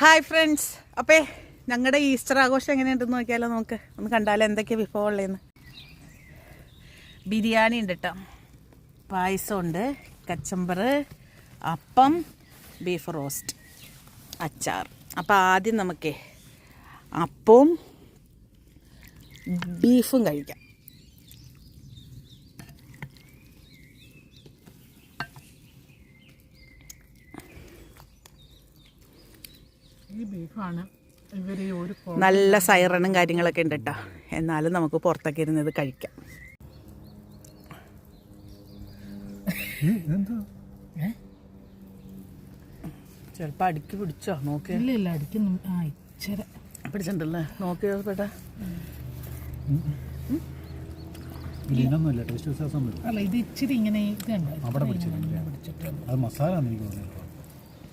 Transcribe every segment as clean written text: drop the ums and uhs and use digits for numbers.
Hi friends, അപ്പേ ഞങ്ങളുടെ Easter ആഘോഷം എങ്ങനെയുണ്ടെന്ന് നോക്കിയാലോ. നമുക്ക് ഒന്ന് കണ്ടാലോ എന്തൊക്കെയാണ് വിഭവമുള്ളതെന്ന്. ബിരിയാണി ഉണ്ട് കേട്ടോ, പായസമുണ്ട്, കച്ചമ്പർ, അപ്പം, ബീഫ് റോസ്റ്റ്, അച്ചാർ. അപ്പോൾ ആദ്യം നമുക്ക് അപ്പവും ബീഫും കഴിക്കാം. ഈ ബീഫാണ് ഇവർ ഒരു നല്ല സൈറണും കാര്യങ്ങളൊക്കെ ഉണ്ട് കേട്ടോ. എന്നാലും നമുക്ക് പുറത്തൊക്കെ ഇരുന്നത് കഴിക്കാം. ചിലപ്പോൾ അടുക്കി പിടിച്ചോ നോക്കി. ഇല്ല അടിക്കുന്നു. ഇച്ചിരി പിടിച്ചിട്ടുണ്ടല്ലേ, നോക്കിയോ പേട്ടാ. അല്ല, ഇത് ഇച്ചിരി ഇങ്ങനെ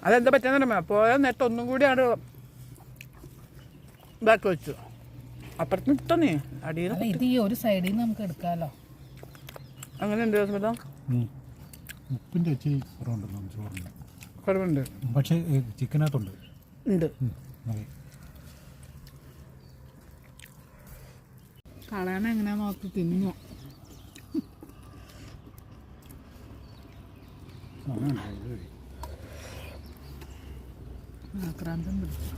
അതെന്താ പറ്റാന്ന് പോയ നേരത്തെ ഒന്നും കൂടി ആണ് ഇതാക്കി വെച്ചു. അപ്പുറത്ത് ഇട്ടോ നീ അടിയിൽ. ഇത് ഈ ഒരു സൈഡിൽ നിന്ന് നമുക്ക് എടുക്കാമല്ലോ. അങ്ങനെ ഉണ്ട് സ്മിത. ഉപ്പിൻ്റെ ഇച്ചിരി കുറവുണ്ടല്ലോ ചോറിന്. കുറവുണ്ട്, പക്ഷേ ചിക്കനകത്തുണ്ട്. ഉണ്ട്. കളയണ എങ്ങനെയാ നോക്കി തിന്നു. ആക്രാന്തം പിടിച്ചു.